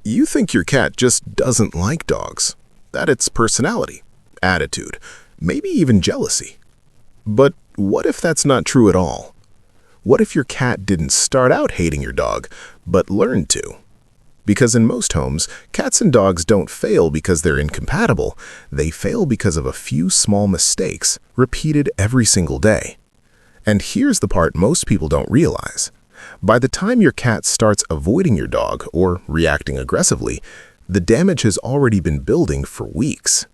You think your cat just doesn't like dogs, that it's personality, attitude, maybe even jealousy. But what if that's not true at all? What if your cat didn't start out hating your dog, but learned to? Because in most homes, cats and dogs don't fail because they're incompatible. They fail because of a few small mistakes repeated every single day. And here's the part most people don't realize. By the time your cat starts avoiding your dog or reacting aggressively, the damage has already been building for weeks.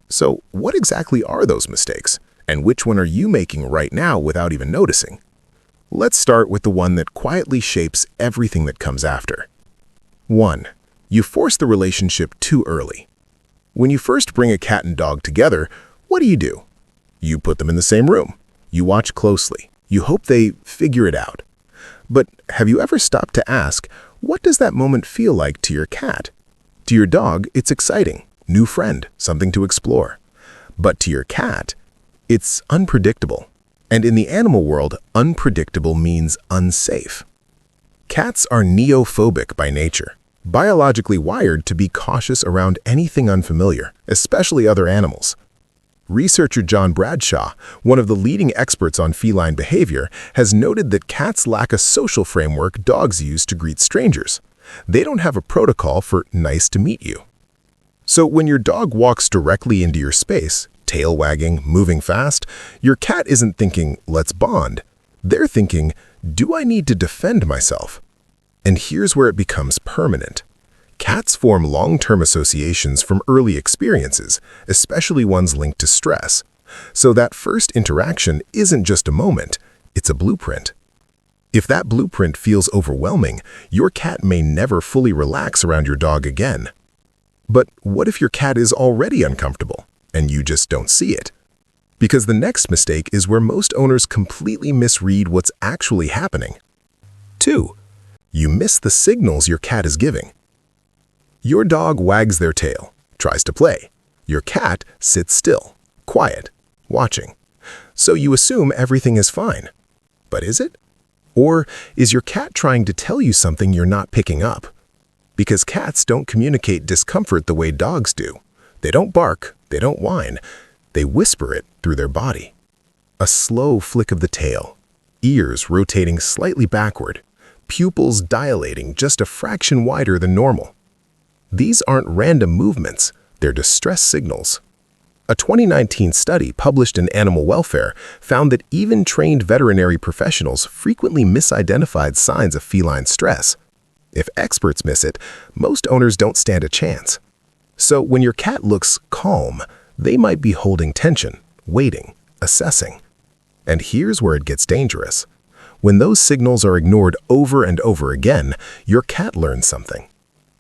So what exactly are those mistakes? And which one are you making right now without even noticing? Let's start with the one that quietly shapes everything that comes after. 1. You force the relationship too early. When you first bring a cat and dog together, what do? You put them in the same room. You watch closely. You hope they figure it out. But have you ever stopped to ask, what does that moment feel like to your cat? To your dog, it's exciting, new friend, something to explore. But to your cat, it's unpredictable. And in the animal world, unpredictable means unsafe. Cats are neophobic by nature, biologically wired to be cautious around anything unfamiliar, especially other animals. Researcher Bradshaw, one of the leading experts on feline behavior, has noted that cats lack a social framework dogs use to greet strangers. They don't have a protocol for nice to meet you. So when your dog walks directly into your space, tail wagging, moving fast, your cat isn't thinking, let's bond. They're thinking, do I need to defend myself? And here's where it becomes permanent. Cats form long-term associations from early experiences, especially ones linked to stress. So that first interaction isn't just a moment, it's a blueprint. If that blueprint feels overwhelming, your cat may never fully relax around your dog again. But what if your cat is already uncomfortable, and you just don't see it? Because the next mistake is where most owners completely misread what's actually happening. 2. You miss the signals your cat is giving. Your dog wags their tail, tries to play. Your cat sits still, quiet, watching. So you assume everything is fine. But is it? Or is your cat trying to tell you something you're not picking up? Because cats don't communicate discomfort the way dogs do. They don't bark, they don't whine. They whisper it through their body. A slow flick of the tail, ears rotating slightly backward, pupils dilating just a fraction wider than normal. These aren't random movements, they're distress signals. A 2019 study published in Animal Welfare found that even trained veterinary professionals frequently misidentified signs of feline stress. If experts miss it, most owners don't stand a chance. So when your cat looks calm, they might be holding tension, waiting, assessing. And here's where it gets dangerous. When those signals are ignored over and over again, your cat learns something.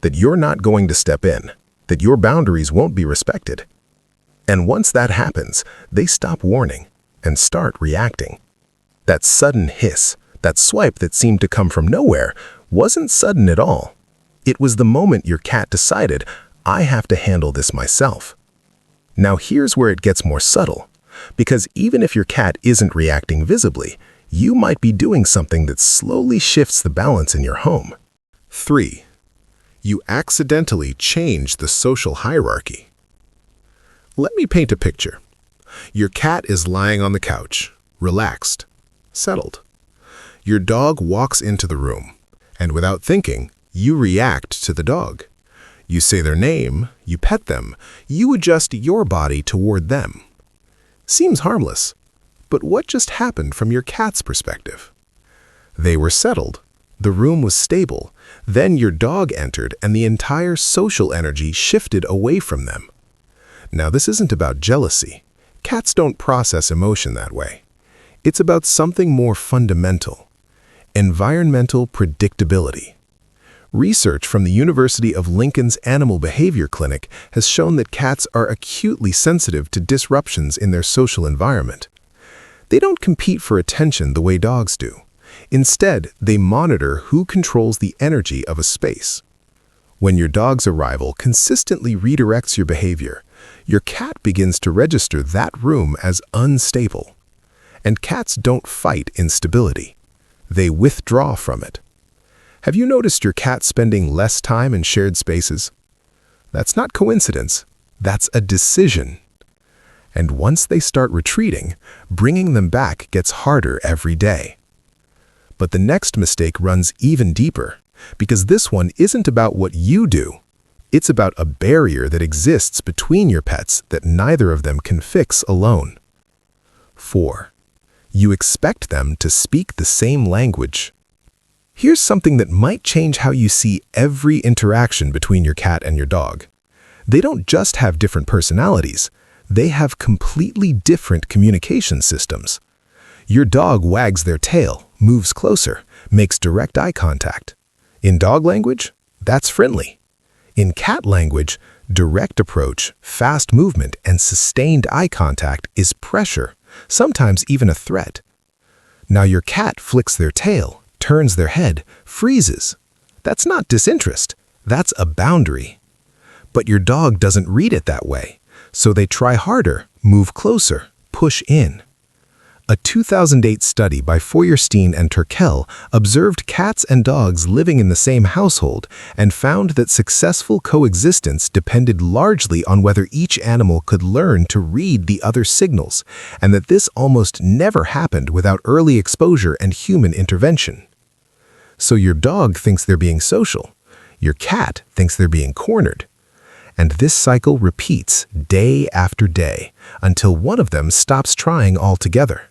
That you're not going to step in, that your boundaries won't be respected. And once that happens, they stop warning and start reacting. That sudden hiss, that swipe that seemed to come from nowhere, wasn't sudden at all. It was the moment your cat decided, I have to handle this myself. Now here's where it gets more subtle, because even if your cat isn't reacting visibly, you might be doing something that slowly shifts the balance in your home. 3. You accidentally change the social hierarchy. Let me paint a picture. Your cat is lying on the couch, relaxed, settled. Your dog walks into the room, and without thinking, you react to the dog. You say their name, you pet them, you adjust your body toward them. Seems harmless, but what just happened from your cat's perspective? They were settled. The room was stable. Then your dog entered and the entire social energy shifted away from them. Now this isn't about jealousy. Cats don't process emotion that way. It's about something more fundamental. Environmental predictability. Research from the University of Lincoln's Animal Behavior Clinic has shown that cats are acutely sensitive to disruptions in their social environment. They don't compete for attention the way dogs do. Instead, they monitor who controls the energy of a space. When your dog's arrival consistently redirects your behavior, your cat begins to register that room as unstable. And cats don't fight instability. They withdraw from it. Have you noticed your cat spending less time in shared spaces? That's not coincidence. That's a decision. And once they start retreating, bringing them back gets harder every day. But the next mistake runs even deeper, because this one isn't about what you do. It's about a barrier that exists between your pets that neither of them can fix alone. 4. You expect them to speak the same language. Here's something that might change how you see every interaction between your cat and your dog. They don't just have different personalities, they have completely different communication systems. Your dog wags their tail, moves closer, makes direct eye contact. In dog language, that's friendly. In cat language, direct approach, fast movement, and sustained eye contact is pressure, sometimes even a threat. Now your cat flicks their tail, turns their head, freezes. That's not disinterest, that's a boundary. But your dog doesn't read it that way, so they try harder, move closer, push in. A 2008 study by Feuerstein and Turkel observed cats and dogs living in the same household and found that successful coexistence depended largely on whether each animal could learn to read the other's signals, and that this almost never happened without early exposure and human intervention. So your dog thinks they're being social, your cat thinks they're being cornered. And this cycle repeats day after day until one of them stops trying altogether.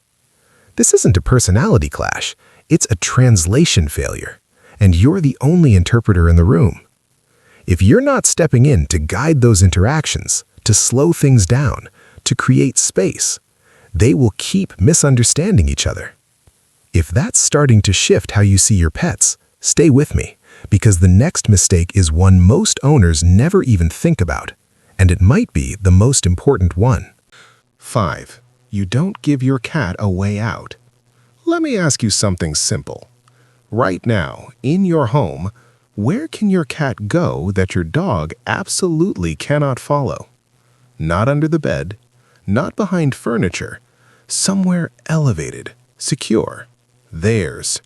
This isn't a personality clash, it's a translation failure, and you're the only interpreter in the room. If you're not stepping in to guide those interactions, to slow things down, to create space, they will keep misunderstanding each other. If that's starting to shift how you see your pets, stay with me, because the next mistake is one most owners never even think about, and it might be the most important one. 5. You don't give your cat a way out. Let me ask you something simple. Right now, in your home, where can your cat go that your dog absolutely cannot follow? Not under the bed, not behind furniture, somewhere elevated, secure, theirs.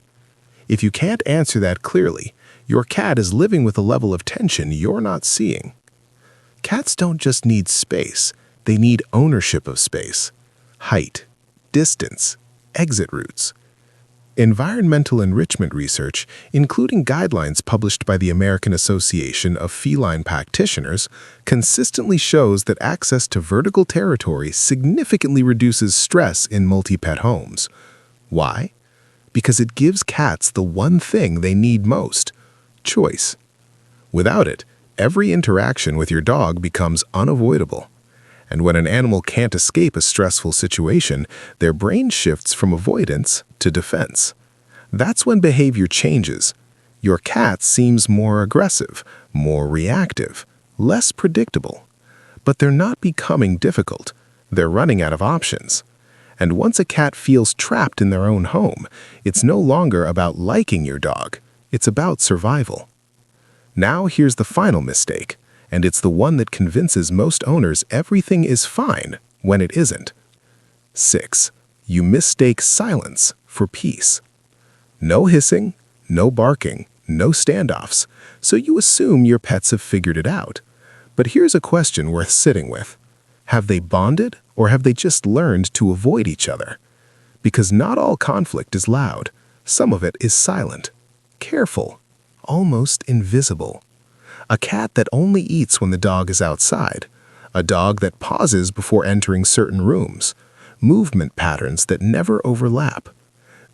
If you can't answer that clearly, your cat is living with a level of tension you're not seeing. Cats don't just need space, they need ownership of space. Height, distance, exit routes. Environmental enrichment research, including guidelines published by the American Association of Feline Practitioners, consistently shows that access to vertical territory significantly reduces stress in multi-pet homes. Why? Because it gives cats the one thing they need most: choice. Without it, every interaction with your dog becomes unavoidable. And when an animal can't escape a stressful situation, their brain shifts from avoidance to defense. That's when behavior changes. Your cat seems more aggressive, more reactive, less predictable. But they're not becoming difficult. They're running out of options. And once a cat feels trapped in their own home, it's no longer about liking your dog. It's about survival. Now here's the final mistake, and it's the one that convinces most owners everything is fine when it isn't. 6. You mistake silence for peace. No hissing, no barking, no standoffs, so you assume your pets have figured it out. But here's a question worth sitting with. Have they bonded, or have they just learned to avoid each other? Because not all conflict is loud. Some of it is silent, careful, almost invisible. A cat that only eats when the dog is outside. A dog that pauses before entering certain rooms. Movement patterns that never overlap.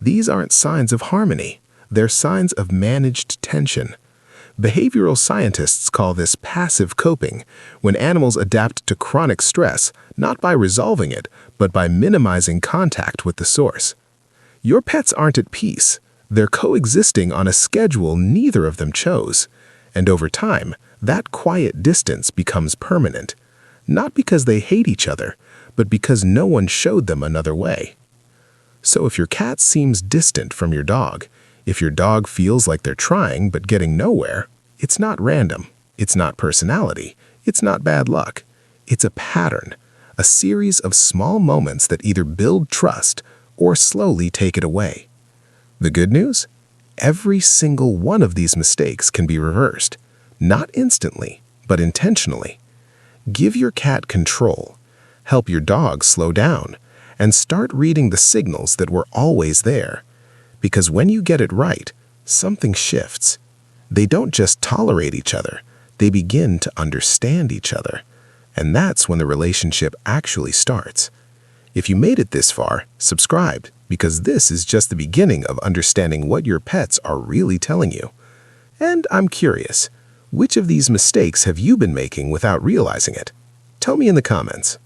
These aren't signs of harmony. They're signs of managed tension. Behavioral scientists call this passive coping, when animals adapt to chronic stress, not by resolving it, but by minimizing contact with the source. Your pets aren't at peace. They're coexisting on a schedule neither of them chose. And over time, that quiet distance becomes permanent. Not because they hate each other, but because no one showed them another way. So if your cat seems distant from your dog, if your dog feels like they're trying but getting nowhere, it's not random, it's not personality, it's not bad luck. It's a pattern, a series of small moments that either build trust or slowly take it away. The good news? every single one of these mistakes can be reversed. Not instantly, but intentionally. Give your cat control. Help your dog slow down. And start reading the signals that were always there. Because when you get it right, something shifts. They don't just tolerate each other. They begin to understand each other. And that's when the relationship actually starts. If you made it this far, subscribe, because this is just the beginning of understanding what your pets are really telling you. And I'm curious, which of these mistakes have you been making without realizing it? Tell me in the comments.